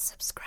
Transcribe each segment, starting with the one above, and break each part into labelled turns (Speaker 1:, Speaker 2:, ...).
Speaker 1: subscribe.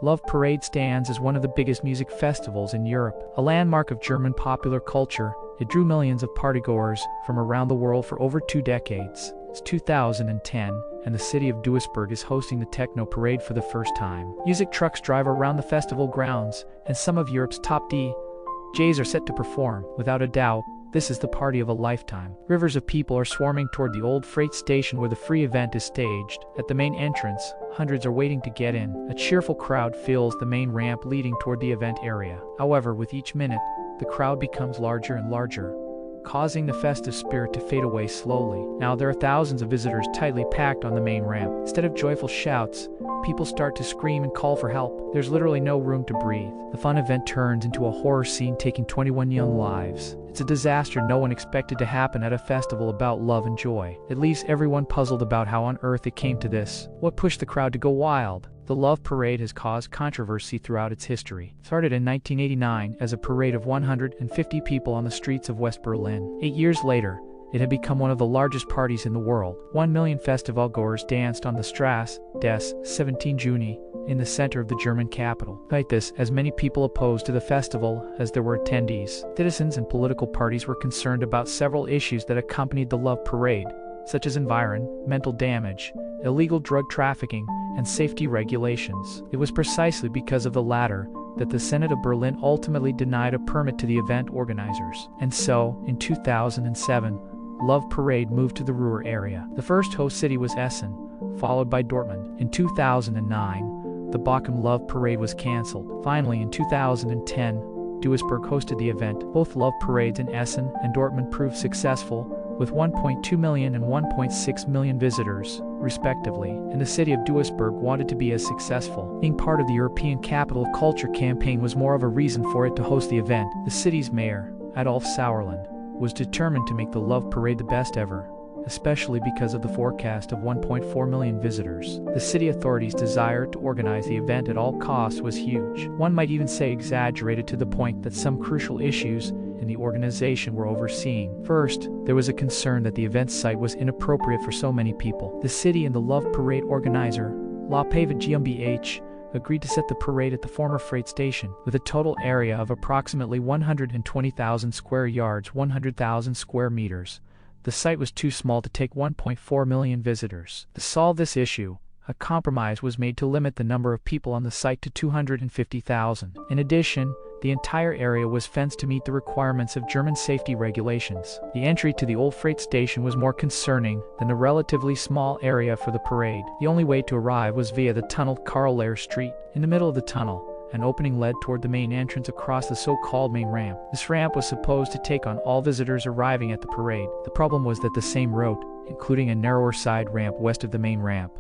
Speaker 2: Love Parade stands as one of the biggest music festivals in Europe. A landmark of German popular culture, it drew millions of partygoers from around the world for over 2 decades. It's 2010, and the city of Duisburg is hosting the Techno Parade for the first time. Music trucks drive around the festival grounds, and some of Europe's top DJs are set to perform. Without a doubt, this is the party of a lifetime. Rivers of people are swarming toward the old freight station where the free event is staged. At the main entrance, hundreds are waiting to get in. A cheerful crowd fills the main ramp leading toward the event area. However, with each minute, the crowd becomes larger and larger, causing the festive spirit to fade away slowly. Now there are thousands of visitors tightly packed on the main ramp. Instead of joyful shouts, people start to scream and call for help. There's literally no room to breathe. The fun event turns into a horror scene, taking 21 young lives. It's a disaster no one expected to happen at a festival about love and joy. It leaves everyone puzzled about how on earth it came to this. What pushed the crowd to go wild? The Love Parade has caused controversy throughout its history. It started in 1989 as a parade of 150 people on the streets of West Berlin. 8 years later, it had become one of the largest parties in the world. 1 million festivalgoers danced on the Strasse des 17 Juni in the center of the German capital. Despite this, as many people opposed to the festival as there were attendees, citizens and political parties were concerned about several issues that accompanied the Love Parade, such as environmental damage, illegal drug trafficking, and safety regulations. It was precisely because of the latter that the Senate of Berlin ultimately denied a permit to the event organizers. And so, in 2007, Love Parade moved to the Ruhr area. The first host city was Essen, followed by Dortmund. In 2009, the Bochum Love Parade was cancelled. Finally, in 2010, Duisburg hosted the event. Both Love Parades in Essen and Dortmund proved successful, with 1.2 million and 1.6 million visitors, respectively, and the city of Duisburg wanted to be as successful. Being part of the European Capital of Culture campaign was more of a reason for it to host the event. The city's mayor, Adolf Sauerland, was determined to make the Love Parade the best ever, especially because of the forecast of 1.4 million visitors. The city authorities' desire to organize the event at all costs was huge. One might even say exaggerated, to the point that some crucial issues in the organization were overseen. First, there was a concern that the event site was inappropriate for so many people. The city and the Love Parade organizer, La Pava GmbH, agreed to set the parade at the former freight station, with a total area of approximately 120,000 square yards, 100,000 square meters. The site was too small to take 1.4 million visitors. To solve this issue, a compromise was made to limit the number of people on the site to 250,000. In addition, the entire area was fenced to meet the requirements of German safety regulations. The entry to the old freight station was more concerning than the relatively small area for the parade. The only way to arrive was via the tunneled Karl Lehr Street. In the middle of the tunnel, an opening led toward the main entrance across the so-called main ramp. This ramp was supposed to take on all visitors arriving at the parade. The problem was that the same route, including a narrower side ramp west of the main ramp,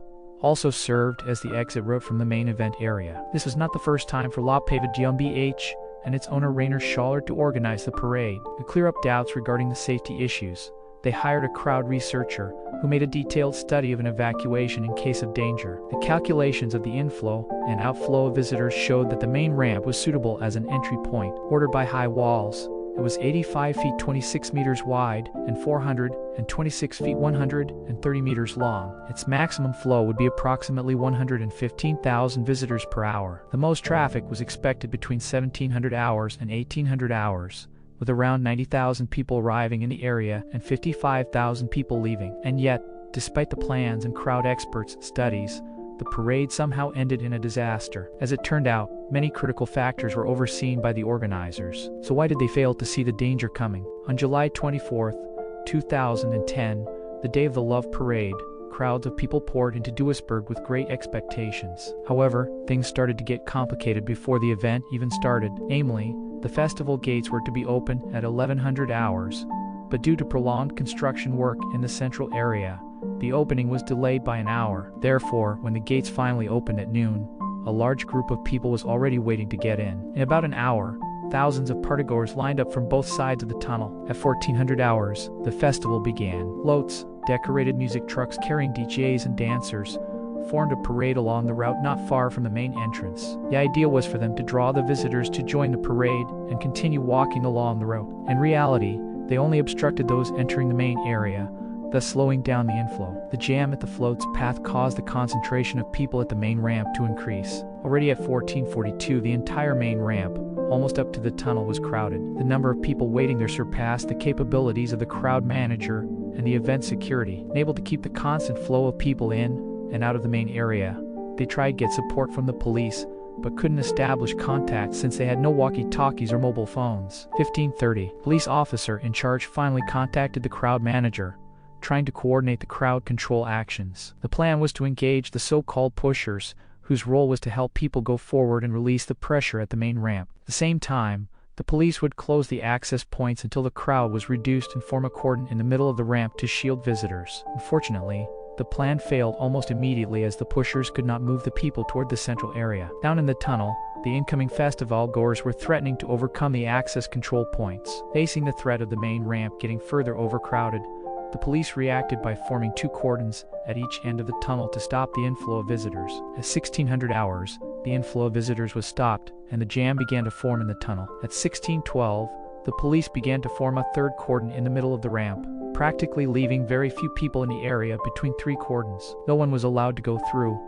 Speaker 2: also served as the exit route from the main event area. This was not the first time for La Pava GmbH and its owner Rainer Schaller to organize the parade. To clear up doubts regarding the safety issues, they hired a crowd researcher who made a detailed study of an evacuation in case of danger. The calculations of the inflow and outflow of visitors showed that the main ramp was suitable as an entry point. Bordered by high walls, it was 85 feet 26 meters wide and 426 feet 130 meters long. Its maximum flow would be approximately 115,000 visitors per hour. The most traffic was expected between 1700 hours and 1800 hours, with around 90,000 people arriving in the area and 55,000 people leaving. And yet, despite the plans and crowd experts' studies, the parade somehow ended in a disaster. As it turned out, many critical factors were overseen by the organizers. So why did they fail to see the danger coming? On July 24, 2010, the day of the Love Parade, crowds of people poured into Duisburg with great expectations. However, things started to get complicated before the event even started. Namely, the festival gates were to be open at 1100 hours, but due to prolonged construction work in the central area, the opening was delayed by an hour. Therefore, when the gates finally opened at noon, a large group of people was already waiting to get in. In about an hour, thousands of partygoers lined up from both sides of the tunnel. At 1400 hours, the festival began. Floats, decorated music trucks carrying DJs and dancers, formed a parade along the route not far from the main entrance. The idea was for them to draw the visitors to join the parade and continue walking along the route. In reality, they only obstructed those entering the main area, thus slowing down the inflow. The jam at the float's path caused the concentration of people at the main ramp to increase. Already at 1442, the entire main ramp, almost up to the tunnel, was crowded. The number of people waiting there surpassed the capabilities of the crowd manager and the event security. Unable to keep the constant flow of people in and out of the main area, they tried to get support from the police, but couldn't establish contact since they had no walkie-talkies or mobile phones. 1530, police officer in charge finally contacted the crowd manager, trying to coordinate the crowd control actions. The plan was to engage the so-called pushers, whose role was to help people go forward and release the pressure at the main ramp. At the same time, the police would close the access points until the crowd was reduced and form a cordon in the middle of the ramp to shield visitors. Unfortunately, the plan failed almost immediately as the pushers could not move the people toward the central area. Down in the tunnel, the incoming festival goers were threatening to overcome the access control points. Facing the threat of the main ramp getting further overcrowded, the police reacted by forming 2 cordons at each end of the tunnel to stop the inflow of visitors. At 1600 hours, the inflow of visitors was stopped, and the jam began to form in the tunnel. At 1612, the police began to form a 3rd cordon in the middle of the ramp, practically leaving very few people in the area between 3 cordons. No one was allowed to go through,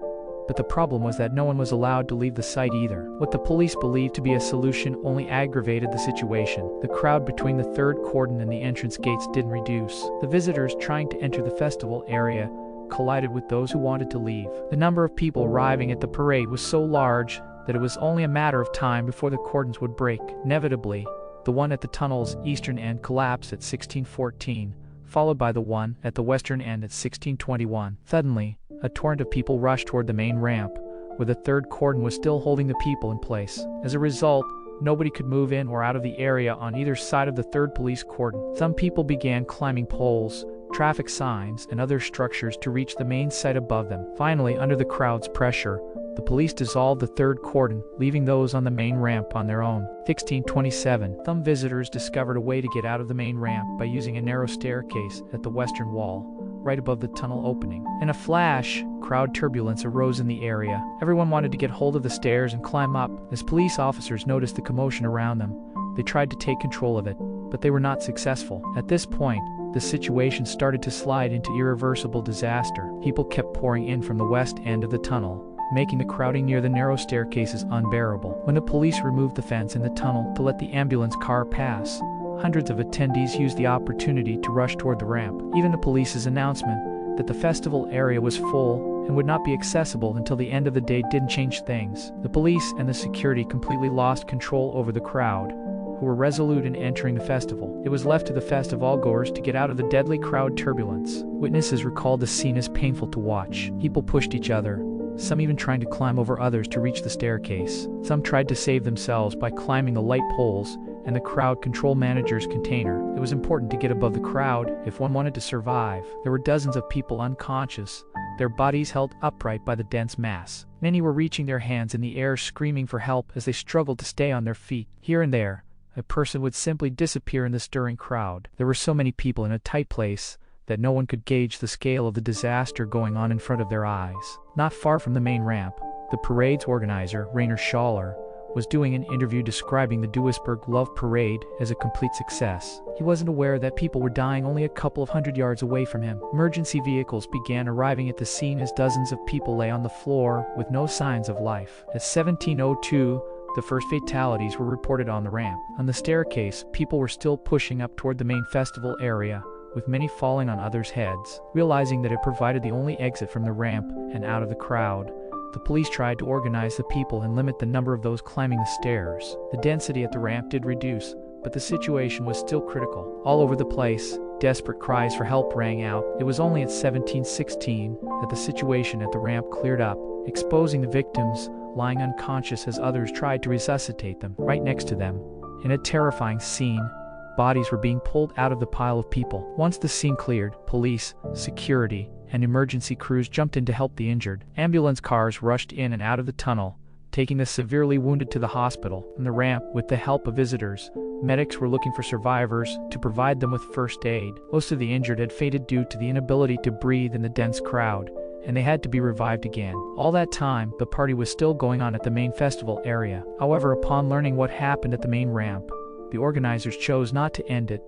Speaker 2: but the problem was that no one was allowed to leave the site either. What the police believed to be a solution only aggravated the situation. The crowd between the 3rd cordon and the entrance gates didn't reduce. The visitors trying to enter the festival area collided with those who wanted to leave. The number of people arriving at the parade was so large that it was only a matter of time before the cordons would break. Inevitably, the one at the tunnel's eastern end collapsed at 1614, followed by the one at the western end at 1621. Suddenly, a torrent of people rushed toward the main ramp, where the 3rd cordon was still holding the people in place. As a result, nobody could move in or out of the area on either side of the 3rd police cordon. Some people began climbing poles, traffic signs, and other structures to reach the main site above them. Finally, under the crowd's pressure, the police dissolved the 3rd cordon, leaving those on the main ramp on their own. 1627, some visitors discovered a way to get out of the main ramp by using a narrow staircase at the western wall, right above the tunnel opening. In a flash, crowd turbulence arose in the area. Everyone wanted to get hold of the stairs and climb up. As police officers noticed the commotion around them, they tried to take control of it, but they were not successful. At this point, the situation started to slide into irreversible disaster. People kept pouring in from the west end of the tunnel, making the crowding near the narrow staircases unbearable. When the police removed the fence in the tunnel to let the ambulance car pass, hundreds of attendees used the opportunity to rush toward the ramp. Even the police's announcement that the festival area was full and would not be accessible until the end of the day didn't change things. The police and the security completely lost control over the crowd, who were resolute in entering the festival. It was left to the festival-goers to get out of the deadly crowd turbulence. Witnesses recalled the scene as painful to watch. People pushed each other, some even trying to climb over others to reach the staircase. Some tried to save themselves by climbing the light poles and the crowd control manager's container. It was important to get above the crowd if one wanted to survive. There were dozens of people unconscious, their bodies held upright by the dense mass. Many were reaching their hands in the air, screaming for help as they struggled to stay on their feet. Here and there, a person would simply disappear in the stirring crowd. There were so many people in a tight place that no one could gauge the scale of the disaster going on in front of their eyes. Not far from the main ramp, the parade's organizer, Rainer Schaller, was doing an interview describing the Duisburg Love Parade as a complete success. He wasn't aware that people were dying only a couple of hundred yards away from him. Emergency vehicles began arriving at the scene as dozens of people lay on the floor with no signs of life. At 1702, the first fatalities were reported on the ramp. On the staircase, people were still pushing up toward the main festival area, with many falling on others' heads. Realizing that it provided the only exit from the ramp and out of the crowd, the police tried to organize the people and limit the number of those climbing the stairs. The density at the ramp did reduce, but the situation was still critical. All over the place, desperate cries for help rang out. It was only at 1716 that the situation at the ramp cleared up, exposing the victims lying unconscious as others tried to resuscitate them. Right next to them, in a terrifying scene, bodies were being pulled out of the pile of people. Once the scene cleared, police, security, and emergency crews jumped in to help the injured. Ambulance cars rushed in and out of the tunnel, taking the severely wounded to the hospital. On the ramp, with the help of visitors, medics were looking for survivors to provide them with first aid. Most of the injured had fainted due to the inability to breathe in the dense crowd, and they had to be revived again. All that time, the party was still going on at the main festival area. However, upon learning what happened at the main ramp, the organizers chose not to end it,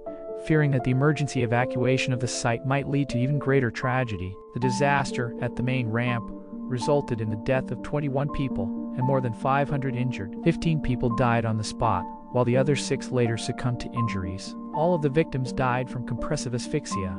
Speaker 2: fearing that the emergency evacuation of the site might lead to even greater tragedy. The disaster at the main ramp resulted in the death of 21 people and more than 500 injured. 15 people died on the spot, while the other 6 later succumbed to injuries. All of the victims died from compressive asphyxia,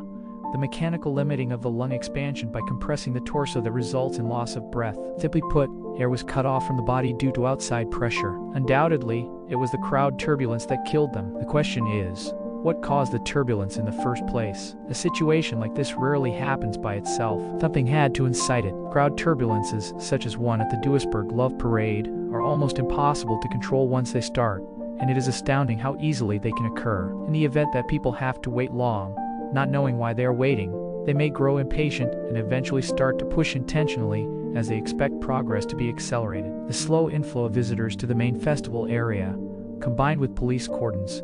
Speaker 2: the mechanical limiting of the lung expansion by compressing the torso that results in loss of breath. Simply put, air was cut off from the body due to outside pressure. Undoubtedly, it was the crowd turbulence that killed them. The question is, what caused the turbulence in the first place? A situation like this rarely happens by itself. Something had to incite it. Crowd turbulences, such as one at the Duisburg Love Parade, are almost impossible to control once they start, and it is astounding how easily they can occur. In the event that people have to wait long, not knowing why they are waiting, they may grow impatient and eventually start to push intentionally as they expect progress to be accelerated. The slow inflow of visitors to the main festival area, combined with police cordons,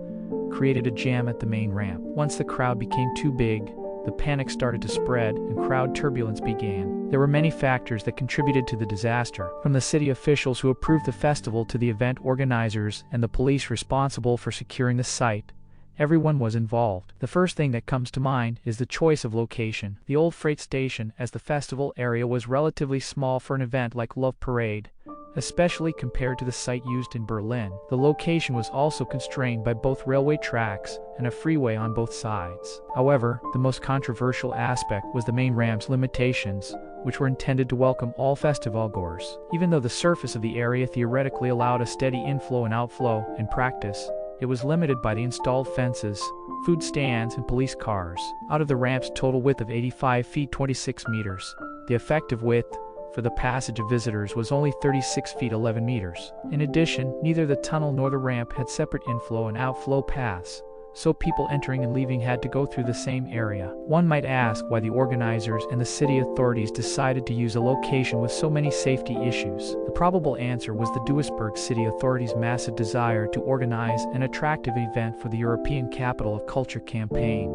Speaker 2: created a jam at the main ramp. Once the crowd became too big, the panic started to spread and crowd turbulence began. There were many factors that contributed to the disaster, from the city officials who approved the festival to the event organizers and the police responsible for securing the site. Everyone was involved. The first thing that comes to mind is the choice of location. The old freight station as the festival area was relatively small for an event like Love Parade, especially compared to the site used in Berlin. The location was also constrained by both railway tracks and a freeway on both sides. However, the most controversial aspect was the main ramp's limitations, which were intended to welcome all festivalgoers. Even though the surface of the area theoretically allowed a steady inflow and outflow, in practice, it was limited by the installed fences, food stands, and police cars. Out of the ramp's total width of 85 feet 26 meters, the effective width for the passage of visitors was only 36 feet 11 meters. In addition, neither the tunnel nor the ramp had separate inflow and outflow paths, so people entering and leaving had to go through the same area. One might ask why the organizers and the city authorities decided to use a location with so many safety issues. The probable answer was the Duisburg city authorities' massive desire to organize an attractive event for the European Capital of Culture campaign,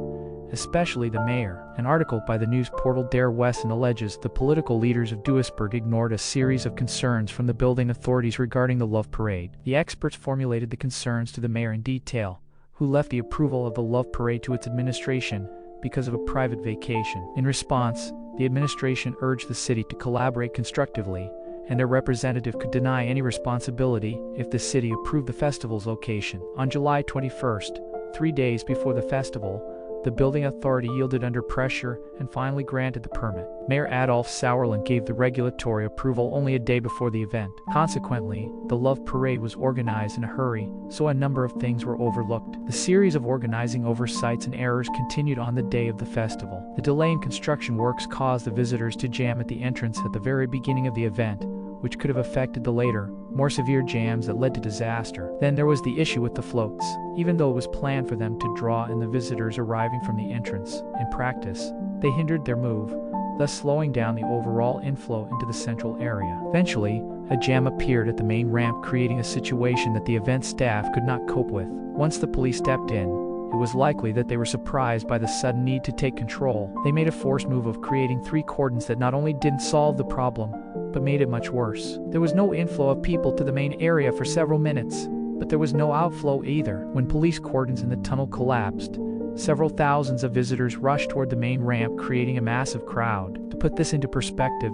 Speaker 2: especially the mayor. An article by the news portal Der Westen alleges the political leaders of Duisburg ignored a series of concerns from the building authorities regarding the Love Parade. The experts formulated the concerns to the mayor in detail, who left the approval of the Love Parade to its administration because of a private vacation. In response, the administration urged the city to collaborate constructively, and their representative could deny any responsibility if the city approved the festival's location. On July 21st, 3 days before the festival, the building authority yielded under pressure and finally granted the permit. Mayor Adolf Sauerland gave the regulatory approval only a day before the event. Consequently, the Love Parade was organized in a hurry, so a number of things were overlooked. The series of organizing oversights and errors continued on the day of the festival. The delay in construction works caused the visitors to jam at the entrance at the very beginning of the event, which could have affected the later, more severe jams that led to disaster. Then there was the issue with the floats. Even though it was planned for them to draw in the visitors arriving from the entrance, in practice, they hindered their move, thus slowing down the overall inflow into the central area. Eventually, a jam appeared at the main ramp, creating a situation that the event staff could not cope with. Once the police stepped in, it was likely that they were surprised by the sudden need to take control. They made a forced move of creating 3 cordons that not only didn't solve the problem, but made it much worse. There was no inflow of people to the main area for several minutes, but there was no outflow either. When police cordons in the tunnel collapsed, several thousands of visitors rushed toward the main ramp, creating a massive crowd. To put this into perspective,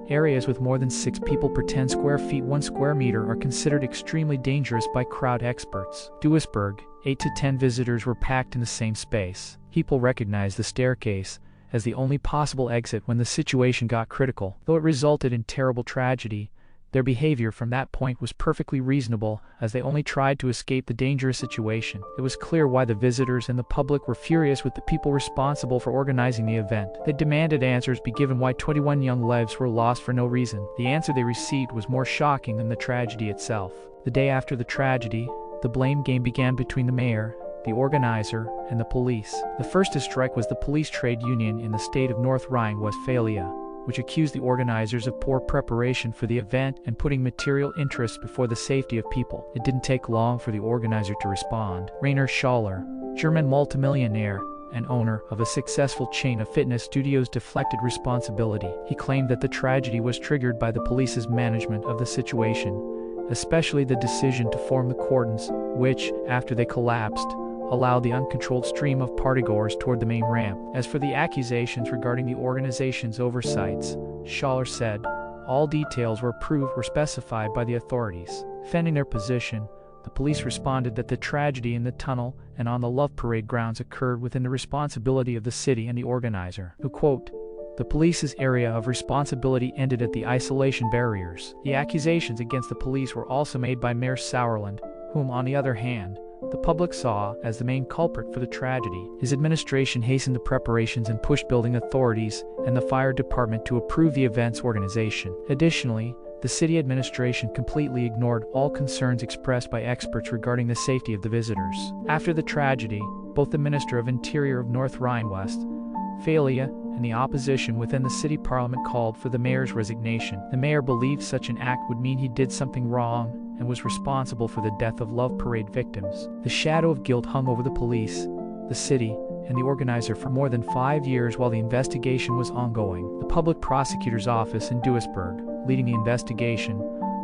Speaker 2: areas with more than 6 people per 10 square feet 1 square meter are considered extremely dangerous by crowd experts. Duisburg, 8 to 10 visitors were packed in the same space. People recognized the staircase as the only possible exit when the situation got critical. Though it resulted in terrible tragedy, their behavior from that point was perfectly reasonable, as they only tried to escape the dangerous situation. It was clear why the visitors and the public were furious with the people responsible for organizing the event. They demanded answers be given why 21 young lives were lost for no reason. The answer they received was more shocking than the tragedy itself. The day after the tragedy, the blame game began between the mayor, the organizer, and the police. The first to strike was the police trade union in the state of North Rhine-Westphalia, which accused the organizers of poor preparation for the event and putting material interests before the safety of people. It didn't take long for the organizer to respond. Rainer Schaller, German multimillionaire and owner of a successful chain of fitness studios, deflected responsibility. He claimed that the tragedy was triggered by the police's management of the situation, especially the decision to form the cordons, which, after they collapsed, allowed the uncontrolled stream of partygoers toward the main ramp. As for the accusations regarding the organization's oversights, Schaller said, all details were specified by the authorities. Defending their position, the police responded that the tragedy in the tunnel and on the Love Parade grounds occurred within the responsibility of the city and the organizer, who, quote, the police's area of responsibility ended at the isolation barriers. The accusations against the police were also made by Mayor Sauerland, whom, on the other hand, the public saw as the main culprit for the tragedy. His administration hastened the preparations and pushed building authorities and the fire department to approve the event's organization. Additionally, the city administration completely ignored all concerns expressed by experts regarding the safety of the visitors. After the tragedy, both the Minister of Interior of North Rhine-Westphalia and the opposition within the city parliament called for the mayor's resignation. The mayor believed such an act would mean he did something wrong and was responsible for the death of Love Parade victims. The shadow of guilt hung over the police, the city, and the organizer for more than 5 years while the investigation was ongoing. The public prosecutor's office in Duisburg, leading the investigation,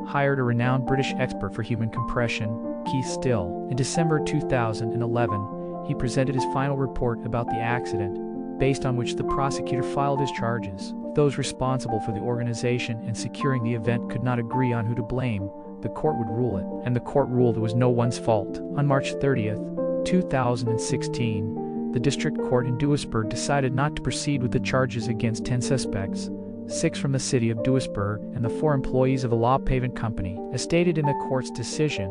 Speaker 2: hired a renowned British expert for human compression, Keith Still. In December 2011, he presented his final report about the accident, based on which the prosecutor filed his charges. Those responsible for the organization and securing the event could not agree on who to blame. The court would rule it, and the court ruled it was no one's fault. On March 30th, 2016, the district court in Duisburg decided not to proceed with the charges against 10 suspects, 6 from the city of Duisburg and the 4 employees of the law pavement company. As stated in the court's decision,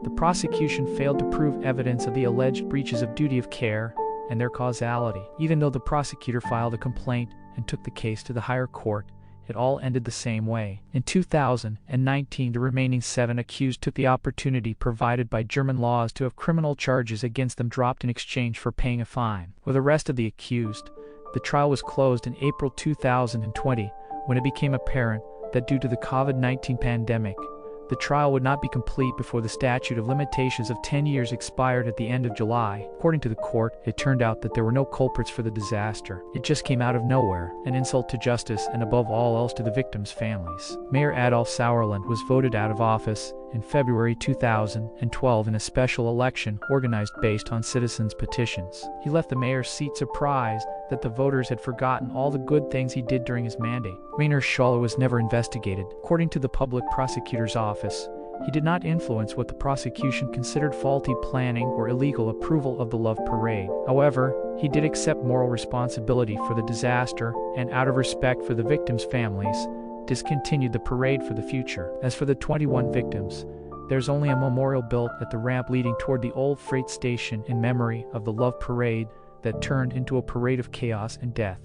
Speaker 2: the prosecution failed to prove evidence of the alleged breaches of duty of care and their causality. Even though the prosecutor filed a complaint and took the case to the higher court, it all ended the same way. In 2019, the remaining 7 accused took the opportunity provided by German laws to have criminal charges against them dropped in exchange for paying a fine. With the rest of the accused, the trial was closed in April 2020 when it became apparent that due to the COVID-19 pandemic, the trial would not be complete before the statute of limitations of 10 years expired at the end of July. According to the court, it turned out that there were no culprits for the disaster. It just came out of nowhere, an insult to justice and above all else to the victims' families. Mayor Adolf Sauerland was voted out of office in February 2012 in a special election organized based on citizens' petitions. He left the mayor's seat surprised that the voters had forgotten all the good things he did during his mandate. Rainer Schaller was never investigated. According to the public prosecutor's office, he did not influence what the prosecution considered faulty planning or illegal approval of the Love Parade. However, he did accept moral responsibility for the disaster and, out of respect for the victims' families, discontinued the parade for the future. As for the 21 victims, there's only a memorial built at the ramp leading toward the old freight station in memory of the Love Parade that turned into a parade of chaos and death.